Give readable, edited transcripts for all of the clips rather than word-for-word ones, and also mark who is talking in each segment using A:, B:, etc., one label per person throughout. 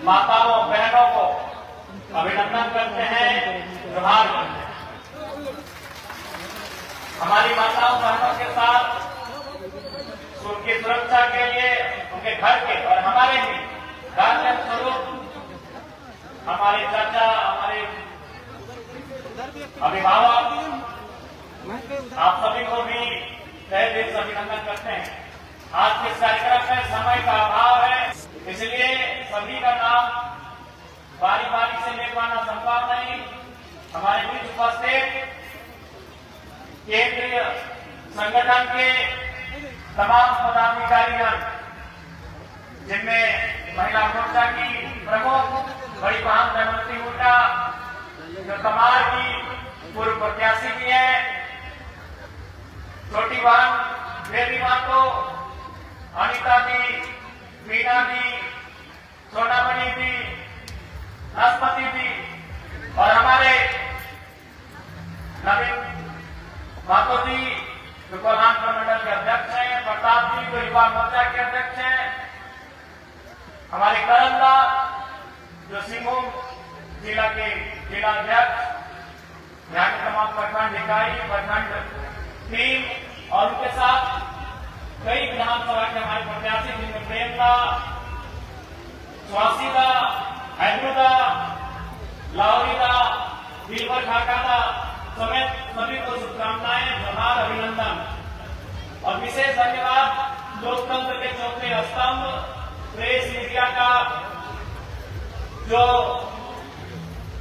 A: माताओं बहनों को अभिनंदन करते हैं, जोहार करते हैं। हमारी माताओं बहनों के साथ उनकी सुरक्षा के लिए, उनके घर के और हमारे भी कार्य स्वरूप हमारे चाचा, हमारे अभिभावक, आप सभी को भी तहे दिल से अभिनंदन करते हैं। आज के कार्यक्रम में समय का अभाव है, इसलिए सभी का नाम बारी बारी से ले पाना संभव नहीं। हमारे बीच उपस्थित केंद्रीय संगठन के तमाम पदाधिकारीगण, जिनमें महिला मोर्चा की प्रमुख बड़ी बहन दमयंती हुड्डा, जो तमार की पूर्व प्रत्याशी भी है, छोटी बहन बेबी महतो, अनिता दी, मीना दी, सोनामणि दी, नाशपति दी और हमारे नवीन महतो जी, जो कोल्हान प्रमंडल के अध्यक्ष हैं, प्रताप जी, जो युवा मोर्चा के अध्यक्ष हैं, हमारे करंदा, जो सिंहभूम जिला के जिलाध्यक्ष, यहाँ के तमाम प्रखंड इकाई, प्रखंड टीम और उनके साथ कई विधानसभा के हमारे प्रत्याशी, जिनमें प्रेमदा, स्वासीदा, हैदरूदा, लाहौरीदा, दिलबर ढाकादा समेत सभी को शुभकामनाएं, जोहार, अभिनंदन और विशेष धन्यवाद लोकतंत्र के चौथे स्तंभ प्रेस मीडिया का, जो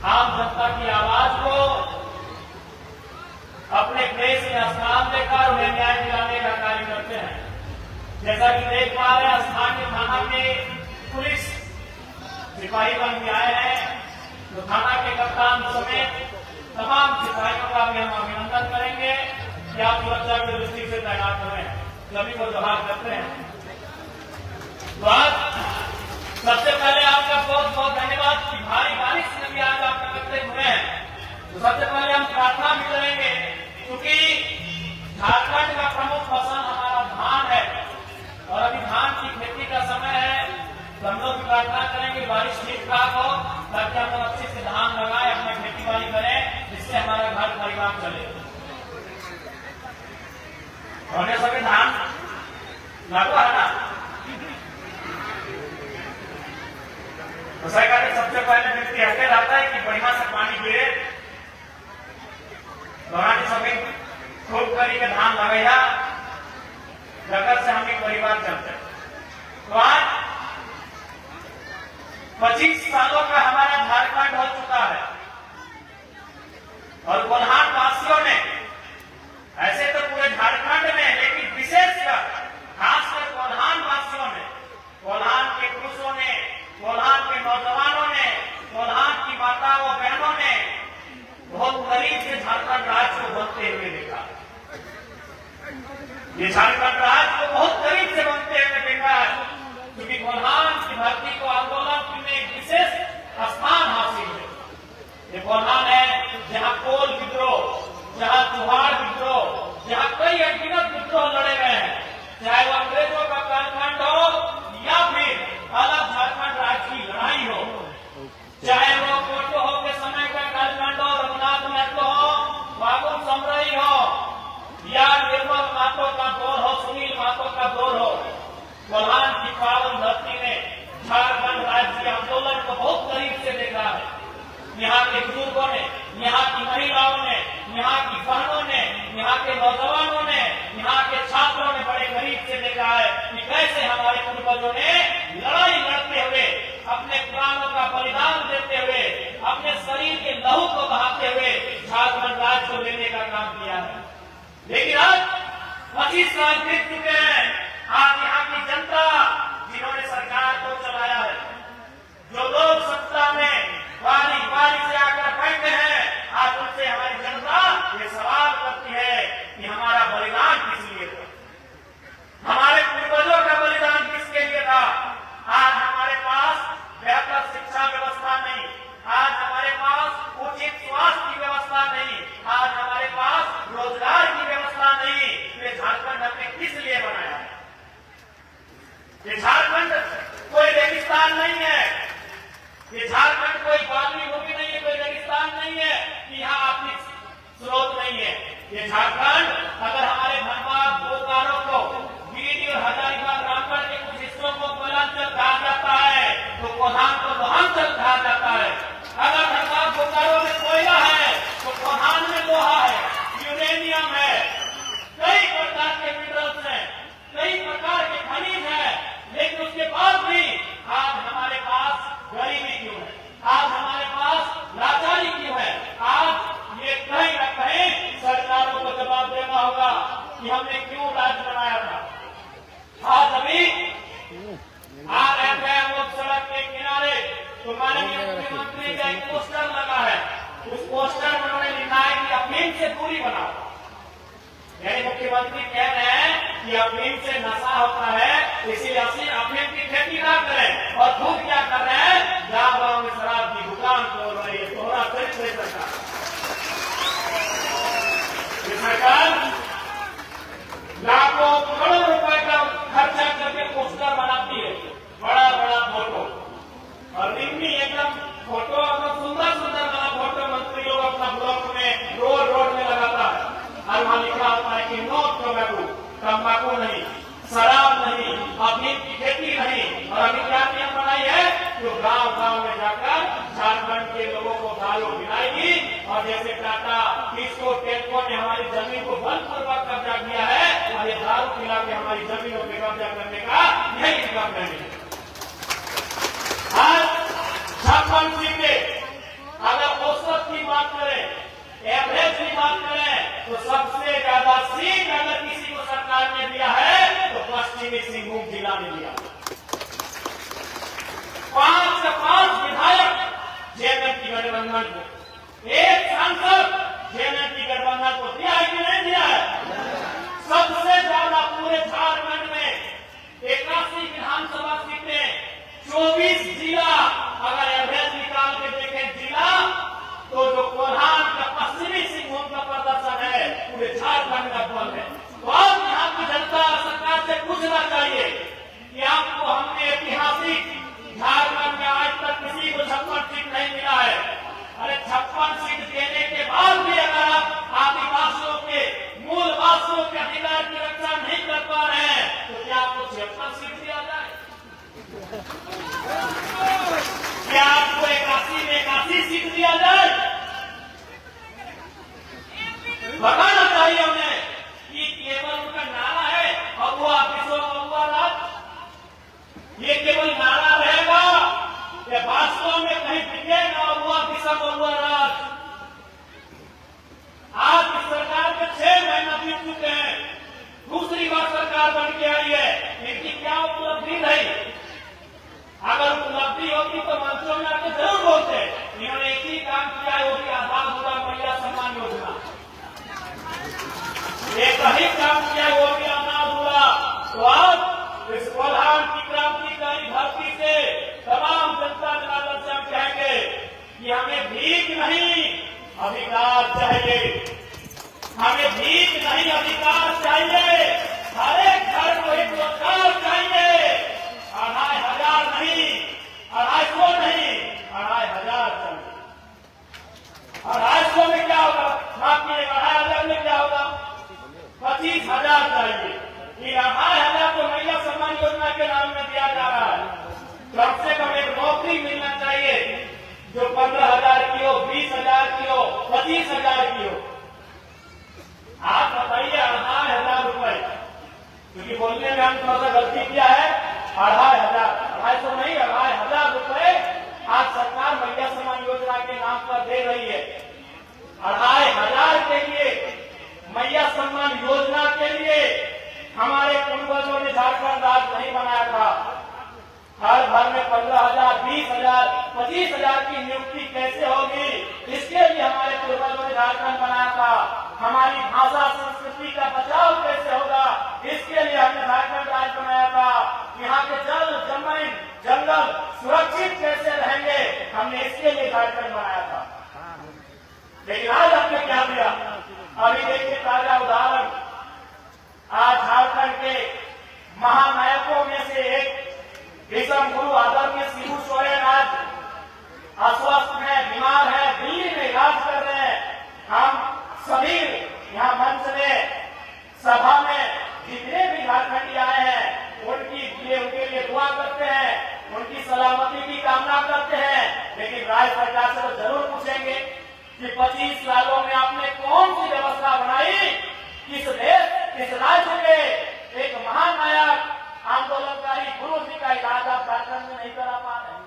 A: आम जनता की आवाज को अपने प्रेस में स्थान देकर उन्हें न्याय दिलाने का कार्य करते हैं। जैसा कि देख पा रहे हैं, स्थानीय थाना के पुलिस सिपाही बन के आए हैं, तो थाना के कप्तान समेत तमाम सिपाहियों का भी हम अभिनंदन करेंगे कि आप सुरक्षा की दृष्टि से तैनात हुए हैं। सभी को जोहार करते हैं। तो आज सबसे पहले आपका बहुत बहुत धन्यवाद कि भारी बारिश में भी आज आप एकत्रित हुए हैं। तो सबसे पहले हम प्रार्थना भी करेंगे, क्योंकि झारखंड का प्रमुख फसल हमारा धान है और अभी धान की खेती का समय है, तो हम लोग प्रार्थना करेंगे बारिश ठीक ठाक हो, ताकि हम लोग अच्छे से धान लगाए, अपना खेती बाड़ी करें, जिससे हमारा घर परिवार चले। हमने सभी धान लगा है ना, तो सरकार ने सबसे पहले व्यक्ति हटे रहता है कि बढ़िया से पानी गिरे, दोनों सभी खूब करी के धान लगेगा, जगत से हमें परिवार चलते। तो आज 25 सालों का हमारा झारखंड हो चुका है और कोल्हान वासियों ने, ऐसे तो पूरे झारखंड में, लेकिन विशेषकर खासकर कोल्हान वासियों ने, कोल्हान के पुरुषों ने, कोल्हान के नौजवानों ने, कोल्हान की माताओं बहनों ने बहुत करीब से झारखंड राज्य को बनते हुए देखा। ये झारखंड राज्य को बहुत करीब से बनते हुए देखा है, क्योंकि तो माननीय मुख्यमंत्री का एक पोस्टर लगा है, उस पोस्टर में उन्होंने लिखा है कि अफीम से दूरी बनाओ। यानी मुख्यमंत्री कह रहे हैं कि अफीम से नशा होता है, इसीलिए अफीम की खेती ना करें। और खुद क्या कर रहे हैं, गाँव में शराब की दुकान खोल रही है। तोहरा चरित्र सरकार, सरकार लाखों करोड़ों रुपए का खर्चा करके पोस्टर बनाती है, बड़ा बड़ा फोटो, और दिन एकदम फोटो अपना सुंदर सुंदर बना फोटो मंत्री लोग अपना ब्लॉक में रोड में लगाता है। और वहां लिखा होता है कि नो टोबैको, तंबाकू नहीं, शराब नहीं, अफीम की खेती नहीं। और अभी क्या नियम बनाई है, जो गांव गांव में जाकर झारखंड के लोगों को दारू पिलाएगी। और जैसे टाटा, किसको, टेल्को ने हमारी जमीन को बलपूर्वक कब्जा किया है, और ये दारू पिला के हमारी जमीनों पर कब्जा करने का यही इनका प्लान है। आज 56 सीटें, अगर औसत की बात करें, एवरेज की बात करें, तो सबसे ज्यादा सीट अगर किसी को सरकार ने दिया है तो पश्चिमी सिंहभूम जिला ने दिया। 5 से 5 विधायक जेएमएम गठबंधन को, एक सांसद जेएमएम गठबंधन को दिया है कि नहीं दिया है? सबसे ज्यादा पूरे झारखंड में 81 विधानसभा सीटें, 24 जिला, अगर एवरेज निकाल के देखें जिला, तो जो कोल्हान का पश्चिमी सिंहभूम का प्रदर्शन है पूरे झारखंड का बल है। तो अब यहाँ की जनता सरकार से पूछना चाहिए कि आपको हमने ऐतिहासिक झारखंड में आज तक किसी को 56 सीट नहीं मिला है। अरे 56 सीट देने के बाद भी अगर आप आदिवासियों के, मूलवासियों के अधिकार की रक्षा नहीं कर पा रहे हैं, तो क्या आपको 76 सीट दिया जाए? क्या आपको 81 में 81 सीट दिया जाए? बताना चाहिए उन्हें कि केवल उनका नारा है और वो ऑफिसों में हुआ राज, ये केवल नारा रहेगा या वास्तव में कहीं दिखेगा और वो ऑफिसों में हुआ राज। आज इस सरकार के 6 महीना बीत चुके हैं, दूसरी बार सरकार बन के आई है, इनकी क्या उपलब्धि रही? अगर उपलब्धि होती तो मंचों में आके जरूर बोलते। इन्होंने एक ही काम किया है, वो भी आधार होगा महिला सम्मान योजना, एक ही काम किया है, वो भी आधार हुआ। तो आज इस कोल्हान की क्रांतिकारी धरती से तमाम जनता जनार्दन से हम कहेंगे कि हमें भीख नहीं अधिकार चाहिए, हमें भीख नहीं अधिकार चाहिए। हर एक घर को एक रोजगार चाहिए, 2,500 नहीं, 250 नहीं, 2,500 चाहिए। 250 में क्या होगा? माफ कीजिएगा, 2,500 में क्या होगा? 25,000 चाहिए। ये 2,500 तो महिला सम्मान योजना के नाम में दिया जा रहा है। कम से कम एक नौकरी मिलना चाहिए जो 15,000 की हो, 20,000 की हो, 25,000 की हो। आप बताइए 2,500 रुपए, क्योंकि बोलने में हम थोड़ा सा गलती किया है। 2,500, 250 नहीं, 2,500 रुपए आज सरकार महिला सम्मान योजना के नाम पर दे रही है। 2,500 के लिए, महिला सम्मान योजना के लिए हमारे पूर्वजों ने झारखंड राज्य नहीं बनाया था। हर घर में 15,000, 20,000, 25,000 की नियुक्ति कैसे होगी, इसके लिए हमारे पूर्वजों ने झारखंड बनाया था। हमारी भाषा संस्कृति का बचाव कैसे होगा, इसके लिए हमने झारखंड राज्य बनाया था। यहाँ के जल, जमीन, जंगल सुरक्षित कैसे रहेंगे, हमने इसके लिए झारखंड बनाया था। लेकिन आज हमने क्या दिया? अभी देखिए ताजा उदाहरण, आज झारखंड के महानायकों में से एक विश्व गुरु आदरणीय शिबू सोरेन आज अस्वस्थ हैं, बीमार हैं, दिल्ली में इलाज कर रहे हैं। हम सभी यहाँ मंच में, सभा में जितने भी झारखंडी आए हैं उनके लिए दुआ करते हैं, उनकी सलामती की कामना करते हैं। लेकिन राज्य सरकार से तो जरूर पूछेंगे कि 25 सालों में आपने कौन सी व्यवस्था बनाई, किस देश, किस राज्य के एक महानायक आंदोलनकारी गुरु जी का इलाज आप झारखंड में नहीं करा पा रहे?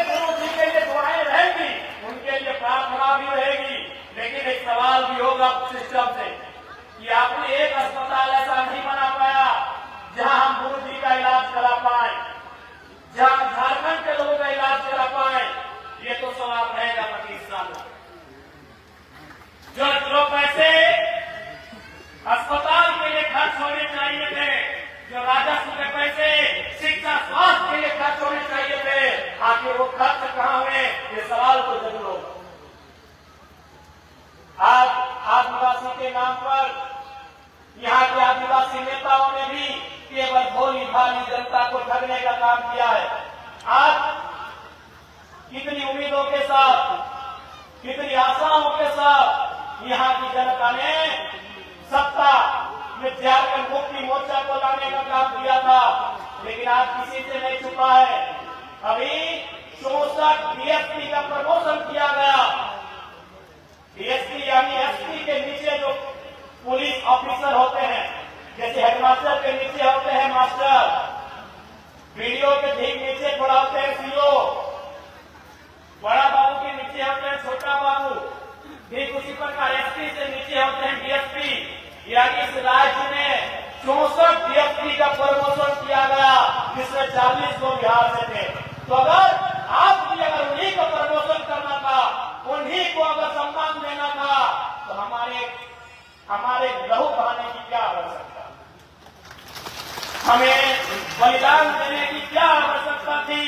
A: गुरु जी के लिए दुआएं रहेंगी, उनके लिए प्रार्थना भी रहेगी, लेकिन एक सवाल भी होगा सिस्टम से कि आपने एक अस्पताल ऐसा नहीं बना पाया जहां हम गुरु जी का इलाज करा पाए। सवाल रहेगा 25 साल। जो पैसे अस्पताल के लिए खर्च होने चाहिए थे, जो राजस्व के पैसे शिक्षा स्वास्थ्य के लिए खर्च होने चाहिए थे, आखिर वो खर्च कहां हुए, ये सवाल तो जरूर होगा। आज आदिवासी के नाम पर यहाँ के आदिवासी नेताओं ने भी केवल भोली भाली जनता को ठगने का काम किया है। आज कितनी उम्मीदों के साथ, कितनी आशाओं के साथ यहाँ की जनता ने सत्ता में झारखंड मुक्ति मोर्चा को लाने का काम किया था, लेकिन आज किसी से नहीं छुपा है। अभी 64 डीएसपी का प्रमोशन किया गया। डीएसपी यानी एसपी के नीचे जो पुलिस ऑफिसर होते हैं, जैसे हेडमास्टर के नीचे होते हैं मास्टर, वीडियो के ठीक नीचे थोड़ा होते हैं सीओ, बड़ा बाबू के नीचे होते हैं छोटा बाबू, ठीक उसी प्रकार एसपी से नीचे होते हैं डीएसपी। यानी इस राज्य में 64 डीएसपी का प्रमोशन किया गया, जिसमें 40 लोग बिहार से थे। तो अगर अगर उन्हीं को प्रमोशन करना था, उन्हीं को अगर सम्मान देना था, तो हमारे लहू बहाने की क्या आवश्यकता, हमें बलिदान देने की क्या आवश्यकता थी,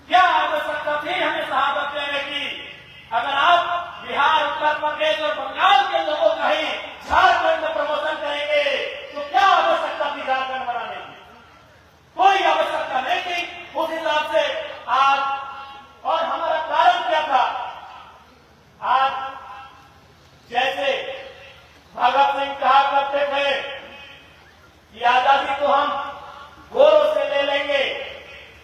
A: क्या आवश्यकता थी हमें शहादत देने की। अगर आप बिहार, उत्तर प्रदेश और बंगाल के लोगों का ही झारखंड में प्रमोशन करेंगे, तो क्या आवश्यकता थी झारखंड बनाने की? कोई आवश्यकता नहीं थी। उस हिसाब से आज, और हमारा कारण क्या था? आज जैसे भगत सिंह कहा करते थे कि आजादी तो हम गोरों से ले लेंगे,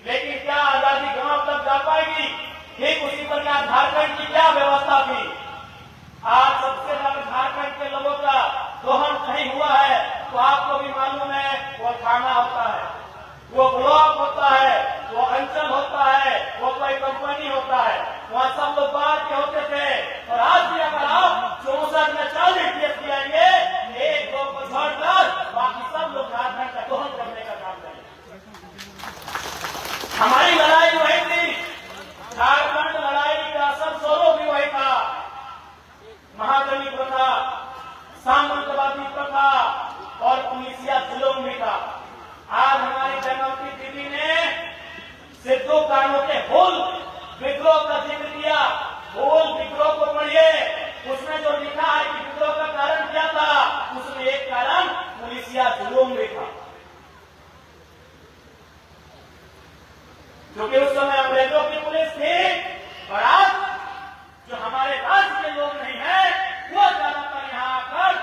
A: लेकिन क्या आजादी गांव तक जा पाएगी? ठीक उसी प्रकार झारखंड की क्या व्यवस्था थी? आज सबसे ज्यादा झारखंड के लोगों का दोहन कहीं हुआ है तो आपको भी मालूम है, वो थाना होता है, वो ब्लॉक होता है, वो अंचल होता है, वो कोई कंपनी होता है। वहाँ सब लोग बाहर के होते थे। और आज भी अगर आप 64 में 40 केस दिएंगे, एक दो को छोड़कर बाकी सब लोग झारखंड का दोहन करने का काम करेंगे। हमारी लड़ाई वही थी, झारखंड लड़ाई का असल स्वरूप भी वही था। महाजनी प्रथा, सामंतवादी प्रथा और पुलिसिया जुलूम भी था। आज हमारी जनौती दीदी ने सिद्धू कानू के हुल विद्रोह का जिक्र किया। हुल विद्रोह को पढ़िए, उसमें जो लिखा है कि विद्रोह का कारण क्या था, उसमें एक कारण पुलिसिया जुलूम भी था। क्योंकि उस समय अंग्रेजों की पुलिस थी और आज जो हमारे राज्य के लोग नहीं है, वो ज्यादातर यहाँ आकर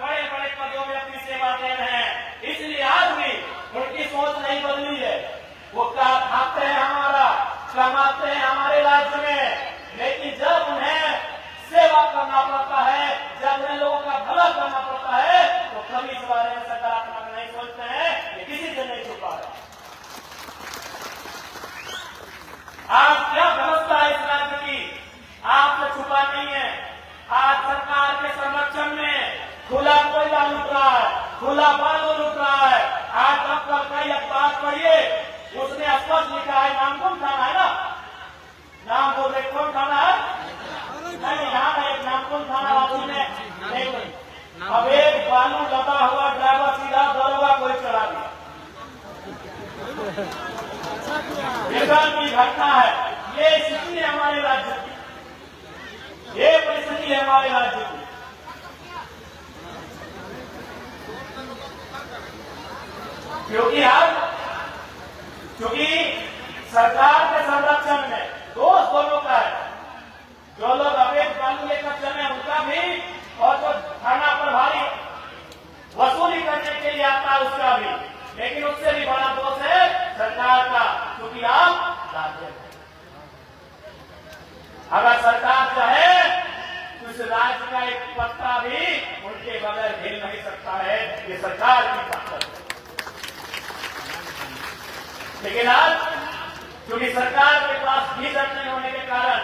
A: बड़े बड़े पदों में अपनी सेवा दे रहे हैं। इसलिए आज भी उनकी सोच नहीं बदली है। वो खाते हैं हमारा, कमाते हैं हमारे राज्य में, लेकिन जब उन्हें सेवा करना पड़ता है, जब उन्हें लोगों का भला करना पड़ता है, तो कभी इस बारे में सकारात्मक नहीं सोचते हैं, ये किसी से नहीं छुपा है। आज क्या व्यवस्था है इस राज्य की, आपसे छुपा नहीं है। आज सरकार के संरक्षण में खुला कोयला लूट रहा है, खुला बालू लूट रहा है। आज आप कल अखबार पढ़िए, उसने स्पष्ट लिखा है, नामकुम थाना है ना, नाम बोल रहे कौन थाना है? नहीं, यहाँ है एक नामकुम थाना वासी ने अब एक बालू लदा हुआ ड्राइवर सीधा दरोगा कोई चढ़ा दिया। की घटना है, ये स्थिति है हमारे राज्य की, ये परिस्थिति है हमारे राज्य की। क्योंकि सरकार के संरक्षण में दोष दोनों का है। जो लोग अवैध बालू लेकर चले उनका भी, और जो थाना प्रभारी वसूली करने के लिए आता है उसका भी। लेकिन उससे भी बड़ा दोष है सरकार का, क्योंकि आप राज्य हैं। अगर सरकार चाहे तो इस राज्य का एक पत्ता भी उनके बगैर हिल नहीं सकता है, ये सरकार की ताकत है। लेकिन आज क्योंकि सरकार के पास विजन नहीं होने के कारण,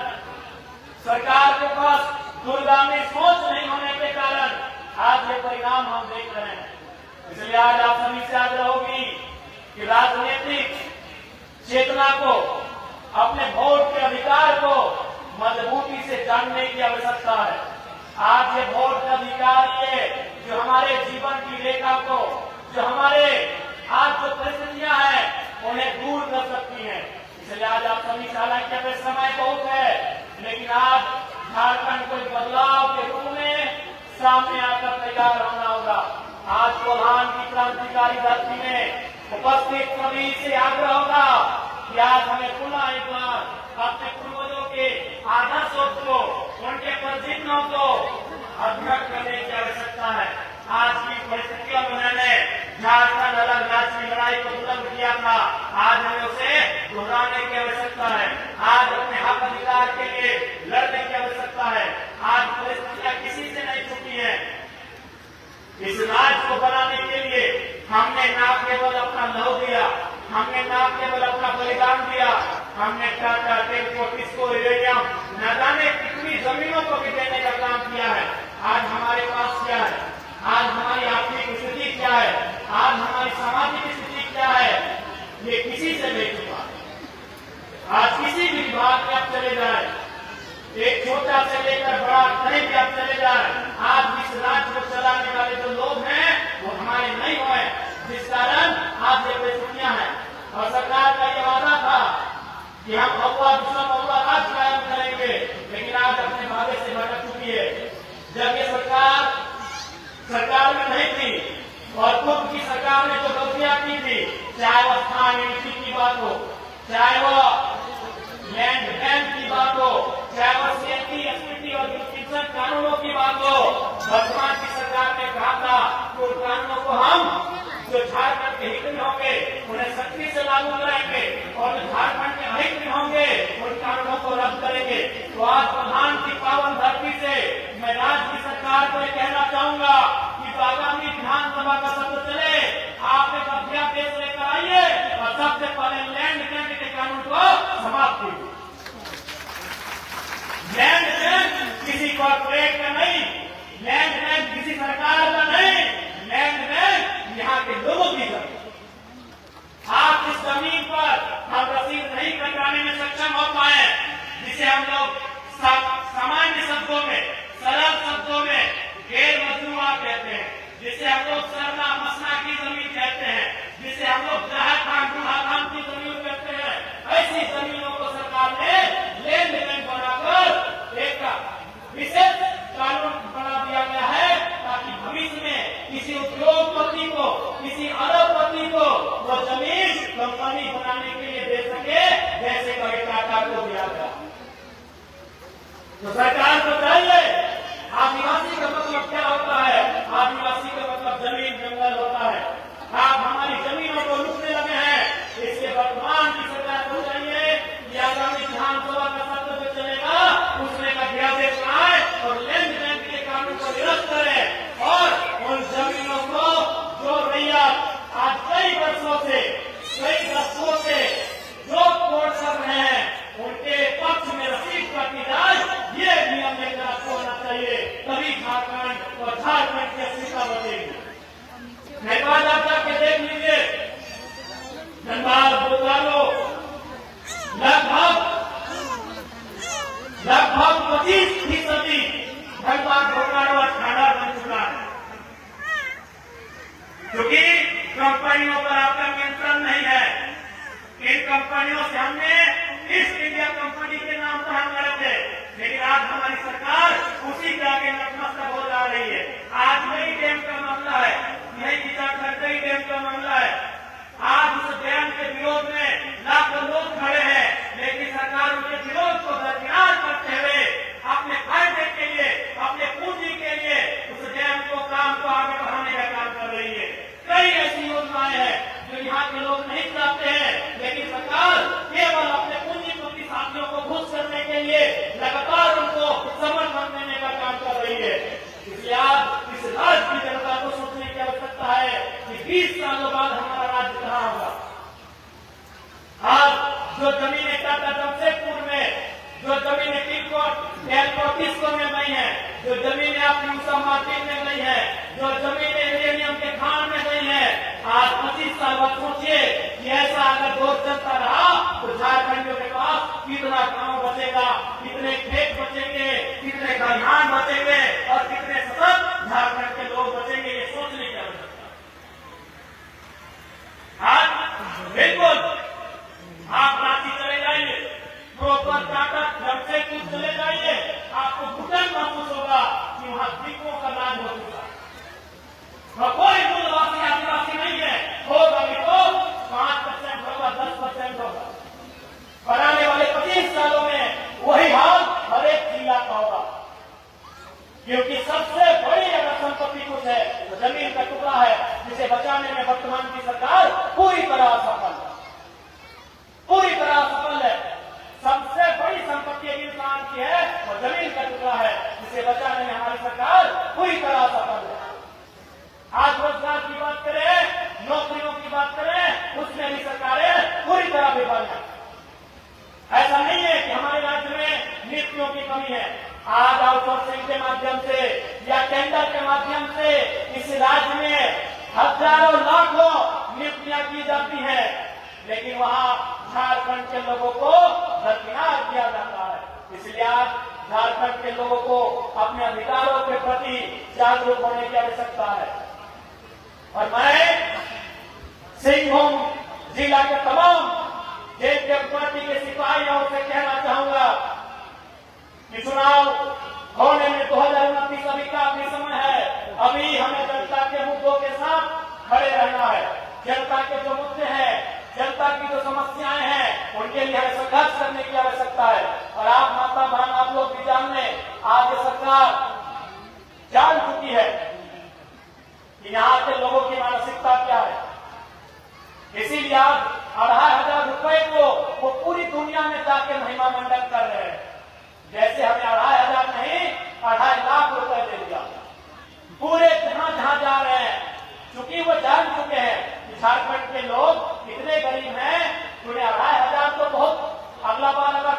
A: सरकार के पास दूरगामी सोच नहीं होने के कारण आज ये परिणाम हम देख रहे हैं। इसलिए आज आप सभी से आग्रह होगी कि राजनीतिक चेतना को अपने वोट के अधिकार को मजबूती से जानने की आवश्यकता है। आज ये वोट का अधिकार ये जो हमारे जीवन की रेखा को, जो हमारे आज जो परिस्थितियां हैं उन्हें दूर कर सकती हैं। इसलिए आज आप सभी हालांकि समय बहुत है, लेकिन आज झारखंड को बदलाव के रूप में सामने आकर तैयार होना होगा। आज कोल्हान की क्रांतिकारी धरती में उपस्थित सभी से आग्रह होगा कि आज हमें पुनः एक बार अपने पूर्वजों के आदर्शों को, उनके प्रतिज्ञों को अध्ययन करने की आवश्यकता है। आज की परिस्थितियों में मैंने झारखंड अलग राज्य की लड़ाई को बुलंद किया था, आज हमें उसे दोहराने की आवश्यकता है। आज अपने हक अधिकार के लिए लड़ने की आवश्यकता है। आज परिस्थितियां किसी से नहीं छुपी है। इस राज्य को बनाने के लिए हमने न केवल अपना लहू दिया, हमने न केवल अपना बलिदान दिया, हमने टाटा, टेल्को, टिस्को, यूरेनियम न जाने कितनी जमीनों को भी देने का काम किया है। आज हमारे पास क्या है? आज हमारी आर्थिक स्थिति क्या है? आज हमारी सामाजिक स्थिति क्या है? ये किसी से नहीं छुपा। आज किसी भी विभाग में आप चले जाए, एक छोटा से लेकर बड़ा कहीं भी आप चले जाए, आज इस राज्य को चलाने वाले जो लोग हैं वो हमारे नहीं हुए, जिस कारण आज ये परिस्थितियां हैं। और सरकार का ये वादा था कि हम राज कायम करेंगे, लेकिन आज अपने भाग्य से भटक चुकी है। जब ये सरकार में नहीं थी और खुद की सरकार ने जो गलतियां की थी, चाहे वो स्थानीय नीति की बात हो, चाहे वो लैंड बैंक की बात हो, चाहे वो सीएनटी, एसपीटी और जुडिशल कानूनों की बात हो, वर्तमान की सरकार ने कहा था कि उन कानूनों को हम जो झारखंड के हित में होंगे उन्हें सख्ती से लागू कराएंगे और जो झारखंड के अहित में होंगे उन कानूनों को रद्द करेंगे। तो आज प्रधान की पावन धरती से मैं राज्य की सरकार को कहना चाहूंगा कि तो आगामी विधानसभा का सत्र चले, आप एक अध्यादेश लेकर आइए और सबसे पहले लैंड बैंक के कानून को समाप्त कीजिए। लैंड बैंक किसी कॉर्पोरेट का नहीं, लैंड बैंक किसी सरकार का नहीं, लैंड बैंक यहाँ के लोगों की जमीन। आप इस जमीन पर हम रसीद नहीं कटवाने में सक्षम हो पाए, जिसे हम लोग सामान्य शब्दों में, सरल शब्दों में गैर मजरूआ कहते हैं, जिसे हम लोग सरना मसना की जमीन कहते हैं, जिसे हम लोग जहां की जमीन कहते हैं। ऐसी जमीनों को सरकार ने लैंड बैंक बनाकर एक विशेष कानून बना दिया गया है, ताकि भविष्य में किसी उद्योगपति को, किसी अरबपति को वो जमीन कंपनी बनाने के लिए दे सके, जैसे कभी टाटा को दिया गया। तो सरकार को चाहिए, आदिवासी का मतलब क्या होता है? आदिवासी का मतलब जमीन जंगल होता है। आप हमारी जमीनों को लूटने लगे हैं, इसलिए वर्तमान की सरकार को चाहिए कि आगामी विधानसभा का सत्र जो चलेगा उसमें का अध्यादेश आए और लैंड बैंक के कानून को निरस्त करें और उन जमीनों को जो भैया आज कई वर्षों से, कई दशकों से जो कोर्ट कर रहे हैं उनके पक्ष में रसीद काटी जाए, ये नियम लेकर आपको होना चाहिए, तभी झारखंड और झारखंड की अस्मिता बचेगी। धन्यवाद। आप जाके देख लीजिए, धनबाद बोकारो लगभग 25% धनबाद बोकारो अखाड़ा बन चुका है, क्योंकि कंपनियों पर आपका नियंत्रण नहीं है। इन कंपनियों से हमने ईस्ट इंडिया कंपनी के नाम पर हम लड़े थे, लेकिन आज हमारी सरकार उसी के आगे नतमस्तक हो जा रही है। आज नई डैम का मामला है, नई नई डैम का मामला है। आज उस डैम के विरोध में लाखों लोग खड़े हैं, लेकिन सरकार उनके विरोध को दरकिनार करते हुए अपने फायदे के लिए, अपने पूंजी के लिए उस डैम को काम को आगे बढ़ाने का काम कर रही है। कई ऐसी योजनाएं हैं जो यहाँ के लोग नहीं चाहते हैं, लेकिन सरकार केवल अपने पूंजीपति साथियों को घुस करने के लिए लगातार उनको समर्थन देने का काम कर रही है। इसलिए आज इस राज्य की जनता को सोचने की आवश्यकता है कि 20 सालों बाद हमारा राज्य कहाँ होगा। आज जो जमीनें टाटा जमशेदपुर में, जो जमीनें टिस्को में नहीं है, जो जमीनें आपकी उषा मार्केट में नहीं है, जो जमीनें यूरेनियम के खान में नहीं है, आज 25 साल बाद सोचिए कि ऐसा अगर दौर चलता रहा तो झारखंडियों के पास कितना गांव बचेगा, कितने खेत बचेंगे, कितने खलिहान बचेंगे और कितने सतत झारखंड के लोग बचेंगे, ये सोचने की आवश्यकता है। आज बिल्कुल आप रांची चले जाइए, प्रॉपर टाटा ढंग से कुछ चले जाइए, आपको घुटन महसूस होगा कि वहां दीपों का राज हो चुका है। कोई मूलवासी आदिवासी नहीं है, होगा भी तो 5% होगा, 10% होगा। पर आने वाले 25 सालों में वही हाल हर एक जिला का होगा, क्योंकि सबसे बड़ी अगर संपत्ति कुछ है तो जमीन का टुकड़ा है, जिसे बचाने में वर्तमान की सरकार पूरी तरह सफल है, पूरी तरह सफल है। सबसे बड़ी संपत्ति इंसान की है और जमीन का टुकड़ा है, जिसे बचाने में हमारी सरकार पूरी तरह सफल है। आज रोजगार की बात करें, नौकरियों की बात करें, उसमें भी सरकारें पूरी तरह विफल है। ऐसा नहीं है कि हमारे राज्य में नियुक्तियों की कमी है। आज आउटसोर्सिंग के माध्यम से या टेंडर के माध्यम से इस राज्य में हजारों लाखों नियुक्तियां की जाती हैं, लेकिन वहां झारखंड के लोगों को दरकिनार किया जाता है। इसलिए आज झारखंड के लोगों को अपने अधिकारों के प्रति जागरूक होने की आवश्यकता है। और मैं सिंहभूम जिला के तमाम जेल पार्टी के सिपाहियों से कहना चाहूंगा कि चुनाव होने में 2029 अभी काफी समय है। अभी हमें जनता के मुद्दों के साथ खड़े रहना है। जनता के जो मुद्दे हैं, जनता की जो समस्याएं हैं, उनके लिए हमें संघर्ष करने की आवश्यकता है। और आप माता बहन, आप लोग भी जान लें, आज ये सरकार जान चुकी है कि यहाँ के लोगों की मानसिकता क्या है। इसीलिए आज 2,500 रुपए को वो पूरी दुनिया में जाके महिमा मंडन कर रहे हैं। जैसे हमें 2,500 नहीं, 2.5 लाख रुपए दे दिया। पूरे जहां जहां जा रहे हैं, क्योंकि वो जान चुके हैं कि झारखंड के लोग कितने गरीब हैं। उन्हें 2,500 तो बहुत, अगला बार अगर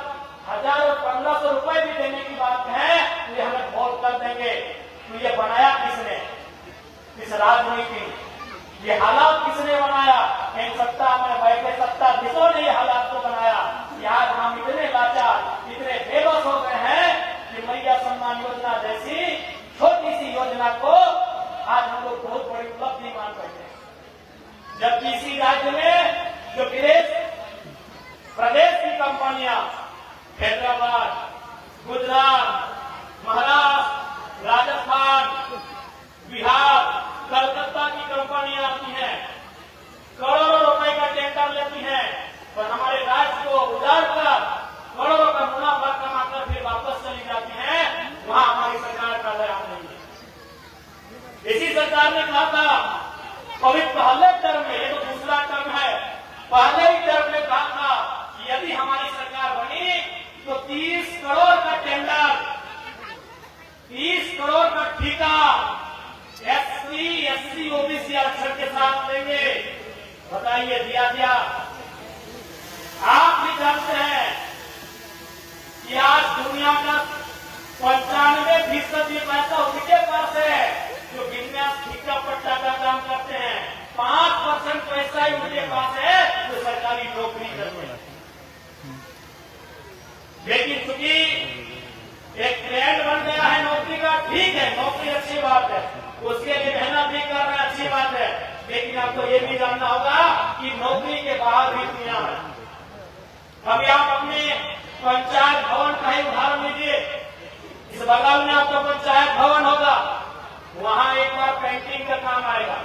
A: 1,000 और 1,500 रुपए भी देने की बात है तो ये हमें वोट कर देंगे। तो ये बनाया किसने? इस राजनीति, ये हालात किसने बनाया? इन सत्ता में बैठे सत्ताधीशों ने ये हालात को बनाया कि आज हम इतने लाचार, इतने बेबस हो गए हैं कि मैया सम्मान योजना जैसी छोटी सी योजना को आज हम लोग बहुत बड़ी उपलब्धि मान बैठे हैं। जबकि इसी राज्य में जो प्रदेश की कंपनियां हैदराबाद, गुजरात, महाराष्ट्र, राजस्थान, बिहार, कलकत्ता की कंपनियां आती हैं, करोड़ों रुपए का टेंडर लेती हैं, और हमारे राज्य को उजाड़ कर करोड़ों का मुनाफा कमाकर फिर वापस चली जाती हैं। वहां हमारी सरकार का दया नहीं है। इसी सरकार ने कहा था अभी पहले टर्म में, ये तो दूसरा टर्म है, पहले ही टर्म में कहा था कि यदि हमारी सरकार बनी तो 30 करोड़ का टेंडर, 30 करोड़ का ठेका SC, SC, OBC आरक्षण के साथ देंगे। बताइए दिया? आप भी जानते हैं कि आज दुनिया का 95% ये पैसा उनके पास है जो विन्यास ठेका पट्टा का काम करते हैं। 5% पैसा ही उनके पास है जो सरकारी नौकरी करते हैं। लेकिन चूंकि एक ट्रेंड बन गया है नौकरी का, ठीक है, नौकरी अच्छी बात है, उसके लिए मेहनत भी कर रहे हैं, अच्छी बात है, लेकिन आपको ये भी जानना होगा कि नौकरी के बाहर भी दुनिया है। अभी आप अपने पंचायत भवन का ही उदाहरण लीजिए। इस बगल में आपका पंचायत भवन होगा, वहां एक बार पेंटिंग का काम आएगा,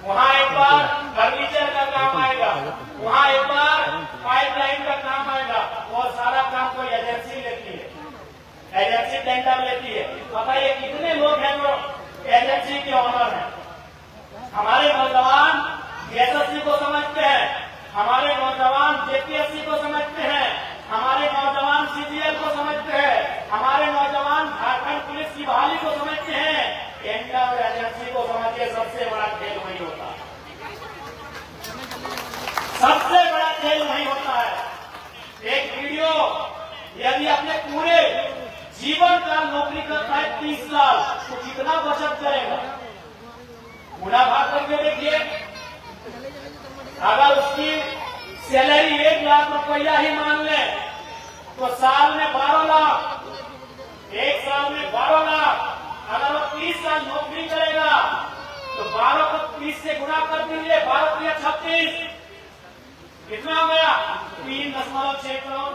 A: वहां एक बार फर्नीचर का काम आएगा, वहां एक बार पाइपलाइन का काम आएगा। और सारा काम कोई एजेंसी लेती है, एजेंसी टेंडर लेती है। बताइए कितने लोग हैं जो एजेंसी के ऑनर हैं? हमारे नौजवान SSC को समझते हैं, हमारे नौजवान JPSC को समझते हैं, हमारे नौजवान CGL को समझते हैं, हमारे नौजवान झारखंड पुलिस की बहाली को समझते हैं। टेंडर और एजेंसी को समझिए, सबसे बड़ा खेल वही होता है, सबसे बड़ा खेल वही होता है। एक वीडियो यदि अपने पूरे जीवन का नौकरी करता है 30 साल, तो कितना बचत करेगा? गुना भाग करके देखिए। अगर उसकी सैलरी 1 लाख रुपया ही मान ले तो साल में 12 लाख, एक साल में 12 लाख। अगर वो 30 साल नौकरी करेगा तो 12 को 30 से गुणा कर दीजिए, 12 × 36 कितना हो गया? 3.6 करोड़।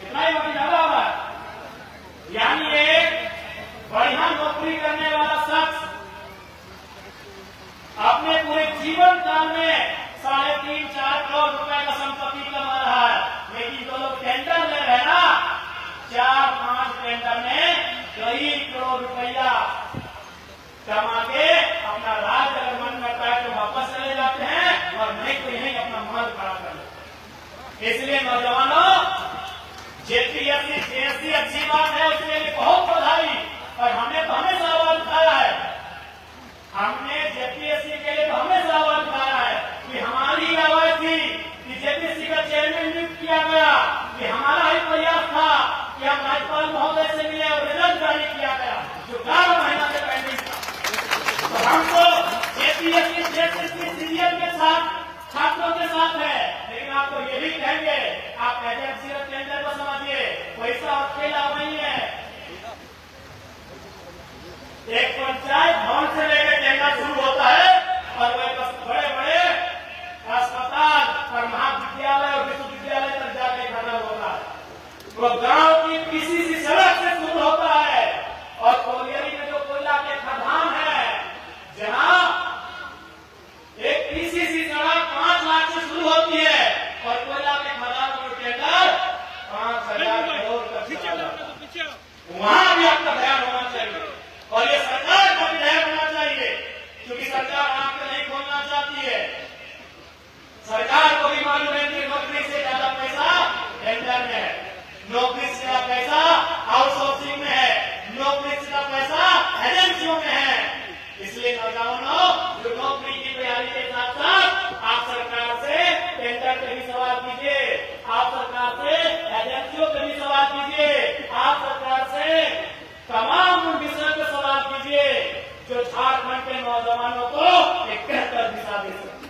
A: कितना ही बाकी ज्यादा हो रहा है। यानी एक बढ़िया नौकरी करने वाला शख्स अपने पूरे जीवन काल में 3.5-4 करोड़ रुपए का संपत्ति कमा रहा है। लेकिन जो लोग टेंडर ले रहे हैं ना, 4-5 टेंडर में कई करोड़ रुपया कमा के अपना राज अगर मन करता है तो वापस चले जाते हैं, और नहीं तो यही अपना महल खड़ा कर लेते। इसलिए नौजवानों, जेपीएससी जेएससी अच्छी बात है, उसके लिए बहुत बधाई। और हमने तो हमेशा आवाज उठाया है, हमने जेपीएससी के लिए तो हमेशा आवाज उठाया है कि हमारी आवाज थी कि जेपीएससी का चेयरमैन नियुक्त किया गया, कि हमारा ही प्रयास था कि हम राज्यपाल महोदय से मिले और रिजल्ट जारी किया गया जो 12 महीना से पेंडिंग था। तो हम तो जेपीएससी जेएससी सीरियल के साथ, छात्रों के साथ है। लेकिन आपको ये भी कहेंगे, आप एजेंसी और टेंडर को समझिए, पैसा अकेला नहीं है। एक पंचायत भवन से लेकर टेंडर शुरू होता है और वह बड़े बड़े अस्पताल और महाविद्यालय और विश्वविद्यालय तक जाके खत्म होता है। वो गांव की पीसीसी सड़क से शुरू होता है और कोलियरी में जो कोयला के खदान है, जहां एक पीसीसी सड़क 5 लाख से शुरू होती है और कोयला के खदान में टेंडर 5,000 करोड़ तक चला जाता है। वहां भी आपका ध्यान होना चाहिए और ये सरकार का भी ध्यान होना चाहिए, क्योंकि सरकार आंख नहीं खोलना चाहती है। सरकार को भी मालूम है कि नौकरी से ज्यादा पैसा टेंडर में है, नौकरी से ज्यादा पैसा आउटसोर्सिंग में है, नौकरी से ज्यादा पैसा एजेंसियों में है। इसलिए नौजवानों, जो नौकरी की तैयारी के साथ साथ आप सरकार से टेंडर पे भी सवाल कीजिए, आप सरकार से एजेंसियों पे भी सवाल कीजिए, आप सरकार से तमाम उन विषयों पर सवाल कीजिए जो झारखंड के नौजवानों को एक बेहतर दिशा दे सकते।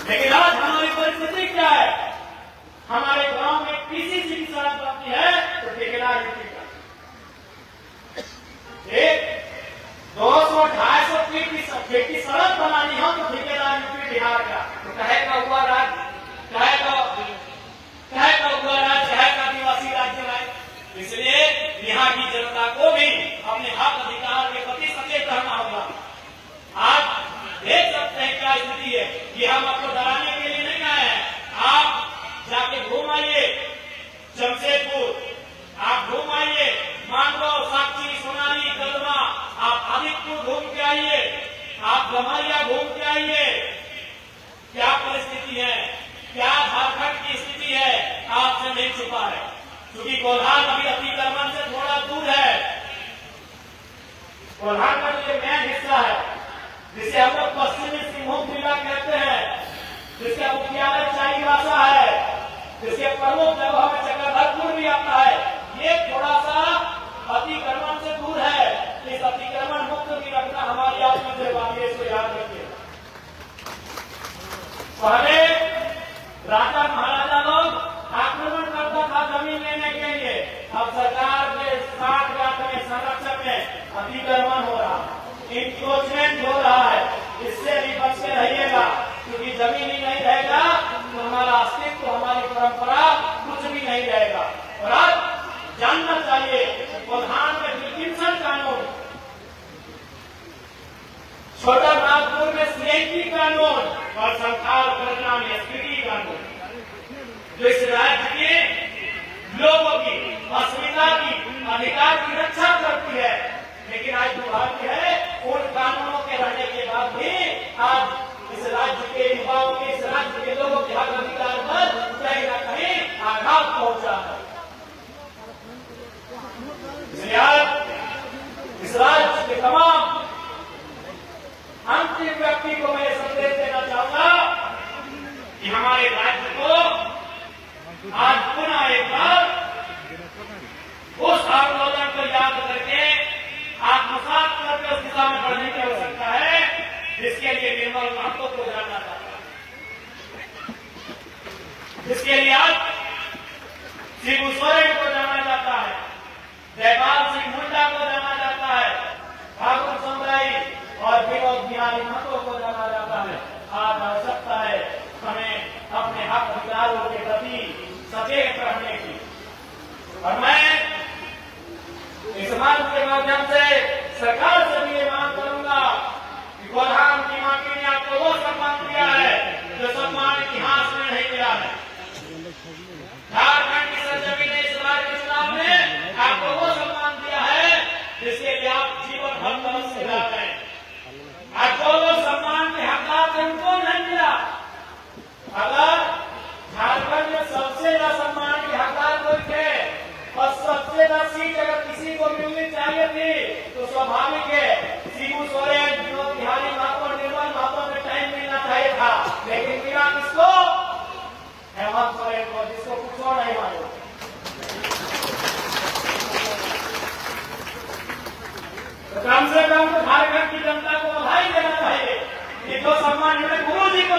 A: लेकिन आज हमारी परिस्थिति क्या है? हमारे गांव में पीसीसी की सड़क बनती है तो ठेकेदार यूपी का, एक 200-250 फीट की सड़क बनानी हो तो ठेकेदार यूपी बिहार का। तो कहेगा हुआ राज्य, कहेगा हुआ राज्य, कहेगा आदिवासी राज्य है। इसलिए यहाँ की जनता को भी अपने हक अधिकार के प्रति सचेत रहना होगा। आप देख सकते हैं क्या स्थिति है। ये हम आपको डराने के लिए नहीं आए हैं। आप जाके घूम आइए जमशेदपुर, आप घूम आइए मानगांव, साक्षी, सोनाली, कदमा, आप आदित्यपुर घूम के आइए, आप गमरिया घूम के आइए। क्या परिस्थिति है, क्या झारखंड की स्थिति है, आपसे नहीं छुपा है। क्योंकि कोल्हान अभी अतिक्रमण से थोड़ा दूर है। कोल्हान का जो मेन हिस्सा है, जिसे हम लोग पश्चिमी सिंहभूम जिला कहते हैं, जिसका मुख्यालय चाईबासा है, जिसके प्रमुख जगह में चक्रधरपुर भी आता है, ये थोड़ा सा अतिक्रमण से दूर है। इस अतिक्रमण मुक्त भी रखना हमारी आज की जिम्मेदारी है, इसको याद रखिए। पहले राजा महाराजा लोग आक्रमण करता था जमीन लेने के लिए, अब सरकार के 60 गांठ में संरक्षण में अतिक्रमण हो रहा है, इंक्रोचमेंट हो रहा है। इससे भी बच के रहिएगा, क्योंकि जमीन ही नहीं रहेगा तो हमारा अस्तित्व, हमारी परंपरा कुछ भी नहीं रहेगा। और आज जानना चाहिए प्रधान में विल्किंसन कानून, छोटा नागपुर में सीएटी कानून और संथाल परगना में एसपीटी कानून, जो इस राज्य के लोगों की अस्मिता की, अधिकार की रक्षा करती है। लेकिन आज दुर्भाग्य है, उन कानूनों के रहने के बाद भी आज इस राज्य के युवाओं के, इस राज्य के लोगों के हक अधिकार पर कहीं न कहीं आघात पहुंचा है। इसलिए आज इस राज्य के तमाम अंतिम व्यक्ति को मैं संदेश देना चाहूंगा कि हमारे राज्य को आज पुनः एक बार उस आंदोलन को याद करके आत्मसात करके उस दिशा में बढ़ने की आवश्यकता है, जिसके लिए निर्मल महतो को जानना चाहता है, जिसके लिए आज आज आवश्यकता है हमें अपने हक अधिकारों के प्रति सचेत रहने की। और मैं इस मंच के माध्यम से सरकार से भी ये मांग करूंगा कि गोधाम की माटी ने आपको वो सम्मान दिया है जो सम्मान इतिहास में नहीं दिया है। झारखंड की सरजमी ने इस बार के चुनाव में आपको वो सम्मान दिया है जिसके लिए आप जीवन भर तरस से जा रहे हैं। आज जो लोग सम्मान के हकदार थे उनको नहीं मिला। अगर झारखंड में सबसे ज्यादा सम्मान के हकदार कोई थे और सबसे ज्यादा सीट अगर किसी को मिलनी चाहिए थी तो स्वाभाविक है शिबू सोरेन, विनोद बिहारी महतो, निर्मल महतो में टाइम मिलना चाहिए था, लेकिन मिला किसको? हेमंत सोरेन को, जिसको कुछ और नहीं मालूम। तो कम से कम झारखंड की जनता को बधाई देना चाहिए कि जो सम्मान इन्होंने गुरु जी को